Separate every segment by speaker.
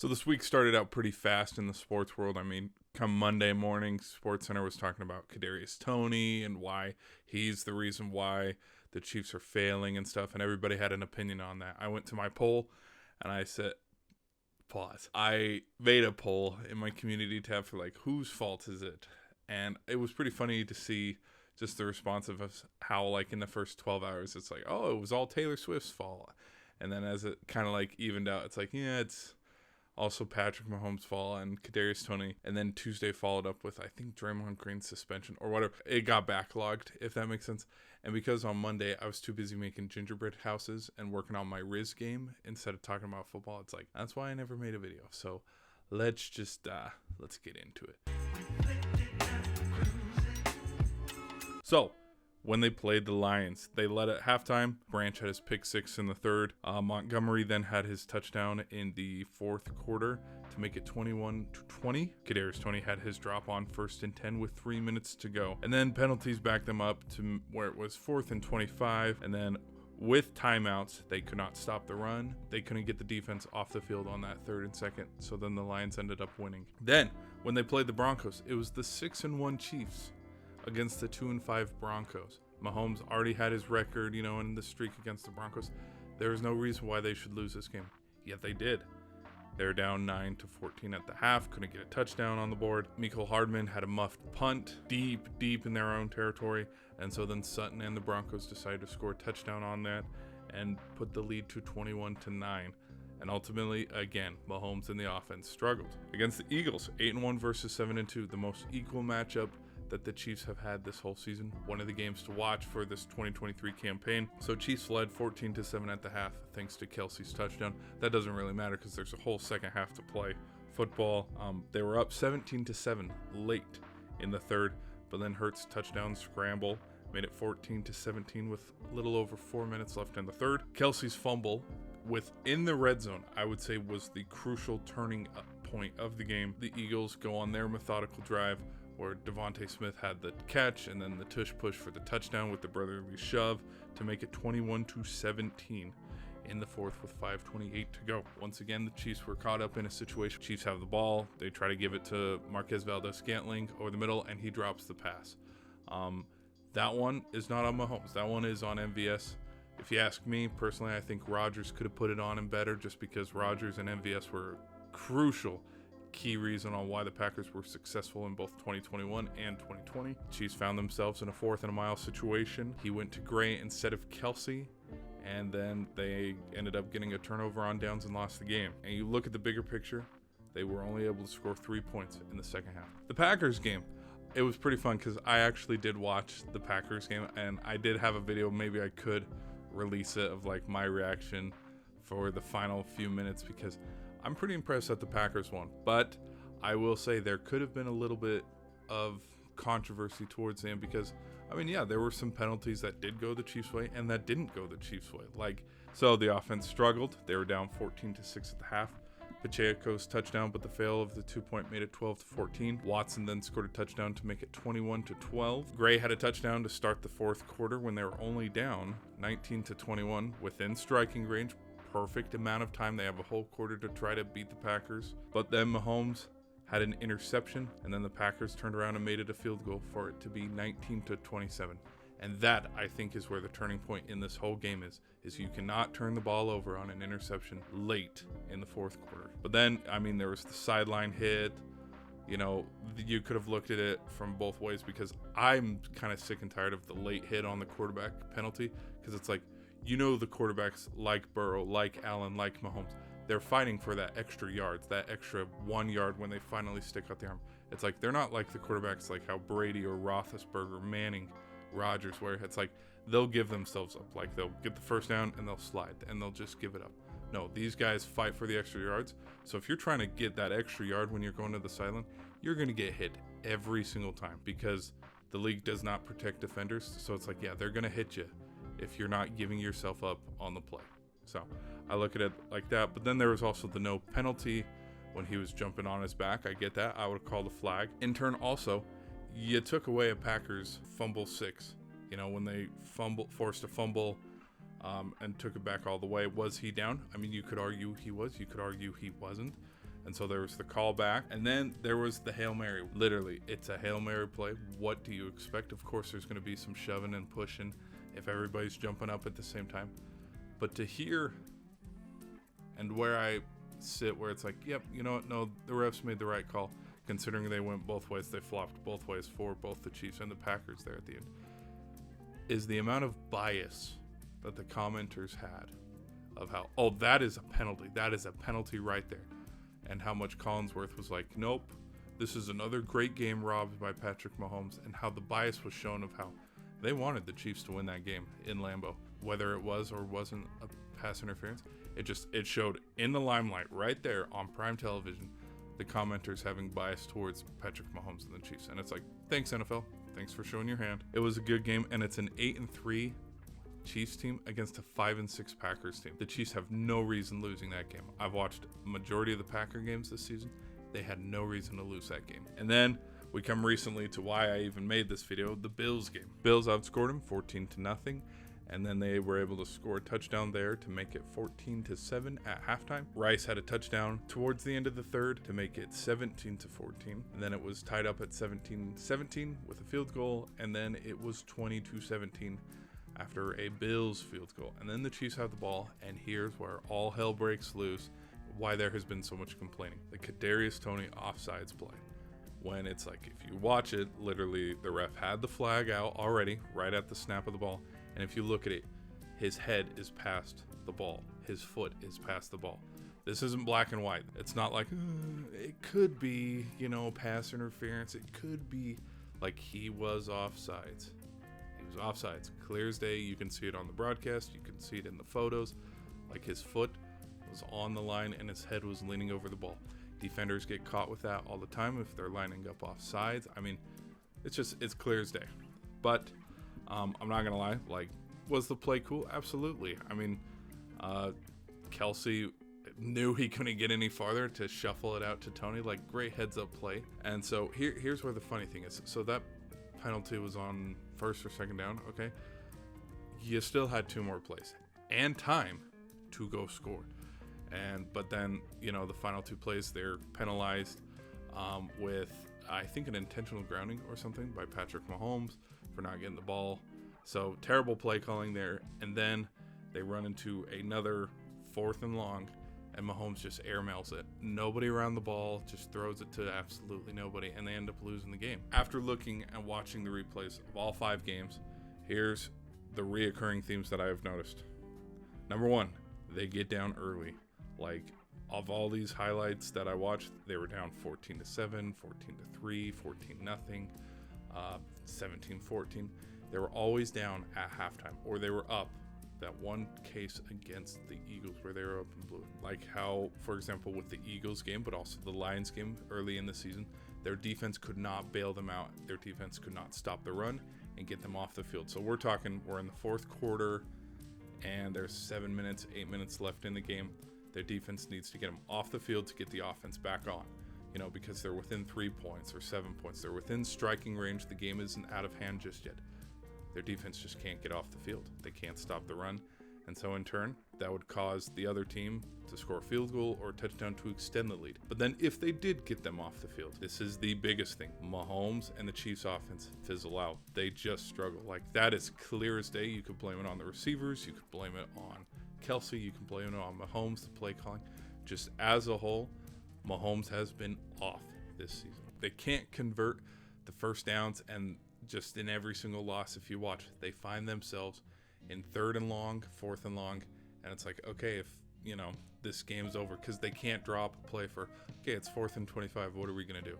Speaker 1: So this week started out pretty fast in the sports world. I mean, come Monday morning, SportsCenter was talking about Kadarius Toney and why he's the reason why the Chiefs are failing and stuff, and everybody had an opinion on that. I went to my poll, and I said, pause. I made a poll in my community tab for, like, whose fault is it? And it was pretty funny to see just the response of us, how, like, in the first 12 hours, it's like, oh, it was all Taylor Swift's fault. And then as it kind of, like, evened out, it's like, yeah, it's also Patrick Mahomes' fall and Kadarius Toney. And then Tuesday followed up with, I think, Draymond Green's suspension or whatever. It got backlogged, if that makes sense. And because on Monday I was too busy making gingerbread houses and working on my Riz game instead of talking about football, it's like, that's why I never made a video. So let's just, let's get into it. So, when they played the Lions, they led at halftime. Branch had his pick six in the third. Montgomery then had his touchdown in the fourth quarter to make it 21-20. Kadarius Toney had his drop on 1st and 10 with 3 minutes to go. And then penalties backed them up to where it was 4th and 25. And then with timeouts, they could not stop the run. They couldn't get the defense off the field on that 3rd and 2nd. So then the Lions ended up winning. Then, when they played the Broncos, it was the 6-1 Chiefs against the 2-5 Broncos. Mahomes already had his record, in the streak against the Broncos. There is no reason why they should lose this game. Yet they did. They're down 9-14 at the half. Couldn't get a touchdown on the board. Mecole Hardman had a muffed punt deep in their own territory. And so then Sutton and the Broncos decided to score a touchdown on that and put the lead to 21-9. And ultimately, again, Mahomes and the offense struggled. Against the Eagles, 8-1 versus 7-2, the most equal matchup that the Chiefs have had this whole season. One of the games to watch for this 2023 campaign. So Chiefs led 14-7 at the half thanks to Kelsey's touchdown. That doesn't really matter because there's a whole second half to play football. They were up 17-7 late in the third, but then Hurts' touchdown scramble made it 14-17 with a little over 4 minutes left in the third. Kelsey's fumble within the red zone, I would say, was the crucial turning point of the game. The Eagles go on their methodical drive where Devontae Smith had the catch and then the tush push for the touchdown with the brotherly shove to make it 21-17 in the fourth with 5:28 to go. Once again, the Chiefs were caught up in a situation. Chiefs have the ball. They try to give it to Marquez Valdes-Scantling over the middle, and he drops the pass. That one is not on Mahomes. That one is on MVS. If you ask me, personally, I think Rodgers could have put it on him better just because Rodgers and MVS were crucial key reason on why the Packers were successful in both 2021 and 2020. Chiefs found themselves in a 4th and a mile situation. He went to Gray instead of Kelsey, and then they ended up getting a turnover on downs and lost the game. And you look at the bigger picture, they were only able to score 3 points in the second half. The Packers game, it was pretty fun because I actually did watch the Packers game, and I did have a video, maybe I could release it, of like my reaction for the final few minutes because I'm pretty impressed that the Packers won, but I will say there could have been a little bit of controversy towards the end because, there were some penalties that did go the Chiefs' way and that didn't go the Chiefs' way. So the offense struggled. They were down 14-6 at the half. Pacheco's touchdown, but the fail of the 2-point made it 12-14. Watson then scored a touchdown to make it 21-12. Gray had a touchdown to start the fourth quarter when they were only down 19-21 within striking range. Perfect amount of time. They have a whole quarter to try to beat the Packers. But then Mahomes had an interception, and then the Packers turned around and made it a field goal for it to be 19-27. And that, I think, is where the turning point in this whole game is you cannot turn the ball over on an interception late in the fourth quarter. But then, there was the sideline hit. You could have looked at it from both ways because I'm kind of sick and tired of the late hit on the quarterback penalty because it's like, the quarterbacks like Burrow, like Allen, like Mahomes, they're fighting for that extra yards, that extra 1 yard when they finally stick out the arm. It's like they're not like the quarterbacks like how Brady or Roethlisberger, Manning, Rodgers, where it's like they'll give themselves up. Like they'll get the first down and they'll slide and they'll just give it up. No, these guys fight for the extra yards. So if you're trying to get that extra yard when you're going to the sideline, you're going to get hit every single time because the league does not protect defenders. So it's like, they're going to hit you if you're not giving yourself up on the play. So I look at it like that. But then there was also the no penalty when he was jumping on his back. I get that. I would have called a flag. In turn, also, you took away a Packers fumble 6. When they forced a fumble and took it back all the way. Was he down? You could argue he was. You could argue he wasn't. And so there was the call back, and then there was the Hail Mary. Literally, it's a Hail Mary play. What do you expect? Of course, there's going to be some shoving and pushing if everybody's jumping up at the same time. But to hear, and where I sit, where it's like, yep, you know what? No, the refs made the right call, considering they went both ways. They flopped both ways for both the Chiefs and the Packers there at the end. Is the amount of bias that the commenters had of how, oh, that is a penalty. That is a penalty right there. And how much Collinsworth was like, nope, this is another great game robbed by Patrick Mahomes, and how the bias was shown of how they wanted the Chiefs to win that game in Lambeau. Whether it was or wasn't a pass interference, it showed in the limelight right there on prime television, the commenters having bias towards Patrick Mahomes and the Chiefs. And it's like, thanks NFL, thanks for showing your hand. It was a good game, and it's an 8-3 Chiefs team against a 5-6 Packers team. The Chiefs have no reason losing that game. I've watched a majority of the Packer games this season. They had no reason to lose that game. And then we come recently to why I even made this video, the Bills game. Bills outscored them 14-0, and then they were able to score a touchdown there to make it 14-7 at halftime. Rice had a touchdown towards the end of the third to make it 17-14. And then it was tied up at 17-17 with a field goal, and then it was 20-17 after a Bills field goal. And then the Chiefs have the ball, and here's where all hell breaks loose, why there has been so much complaining. The Kadarius Toney offsides play. When it's like, if you watch it, literally the ref had the flag out already right at the snap of the ball. And if you look at it, his head is past the ball. His foot is past the ball. This isn't black and white. It's not like, it could be, pass interference. It could be like he was offsides. Offsides, clear as day. You can see it on the broadcast, you can see it in the photos, like his foot was on the line and his head was leaning over the ball. Defenders get caught with that all the time if they're lining up offsides. I mean, it's clear as day. But I'm not gonna lie, like, was the play cool? Absolutely. I mean, Kelsey knew he couldn't get any farther to shuffle it out to Toney, like, great heads up play. And so here's where the funny thing is. So that penalty was on first or second down, okay? You still had 2 more plays and time to go score. But then, the final 2 plays, they're penalized with, I think, an intentional grounding or something by Patrick Mahomes for not getting the ball. So terrible play calling there. And then they run into another 4th and long, and Mahomes just airmails it. Nobody around the ball, just throws it to absolutely nobody, and they end up losing the game. After looking and watching the replays of all 5 games, here's the reoccurring themes that I have noticed. Number 1, they get down early. Like, of all these highlights that I watched, they were down 14-7, 14-3, 14-0, 17-14. They were always down at halftime, or they were up. That one case against the Eagles where they were up in blue. Like how, for example, with the Eagles game, but also the Lions game early in the season, their defense could not bail them out. Their defense could not stop the run and get them off the field. So we're in the 4th quarter, and there's 8 minutes left in the game. Their defense needs to get them off the field to get the offense back on, because they're within 3 points or 7 points. They're within striking range. The game isn't out of hand just yet. Their defense just can't get off the field. They can't stop the run. And so in turn, that would cause the other team to score a field goal or a touchdown to extend the lead. But then if they did get them off the field, this is the biggest thing. Mahomes and the Chiefs offense fizzle out. They just struggle. Like, that is clear as day. You could blame it on the receivers. You could blame it on Kelsey. You can blame it on Mahomes, the play calling. Just as a whole, Mahomes has been off this season. They can't convert the first downs, and just in every single loss, if you watch, they find themselves in 3rd and long, 4th and long, and it's like, okay, if this game's over, because they can't drop a play for, okay, it's 4th and 25, what are we gonna do?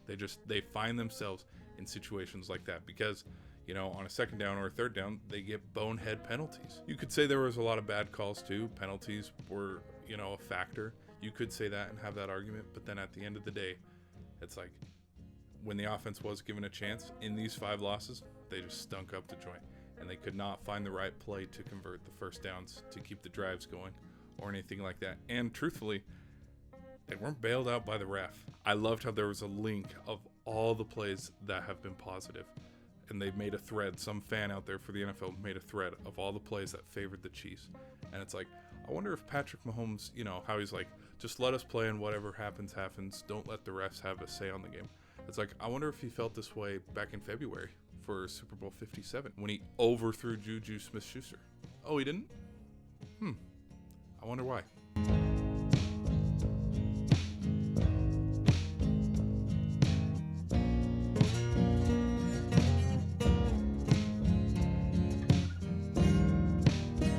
Speaker 1: They find themselves in situations like that because, on a 2nd down or a 3rd down, they get bonehead penalties. You could say there was a lot of bad calls too. Penalties were, a factor. You could say that and have that argument, but then at the end of the day, it's like, when the offense was given a chance in these 5 losses, they just stunk up the joint, and they could not find the right play to convert the first downs to keep the drives going or anything like that. And truthfully, they weren't bailed out by the ref. I loved how there was a link of all the plays that have been positive, and they made a thread. Some fan out there for the NFL made a thread of all the plays that favored the Chiefs, and it's like, I wonder if Patrick Mahomes, how he's like, just let us play and whatever happens, happens. Don't let the refs have a say on the game. It's like, I wonder if he felt this way back in February for Super Bowl 57 when he overthrew Juju Smith-Schuster. Oh, he didn't? I wonder why.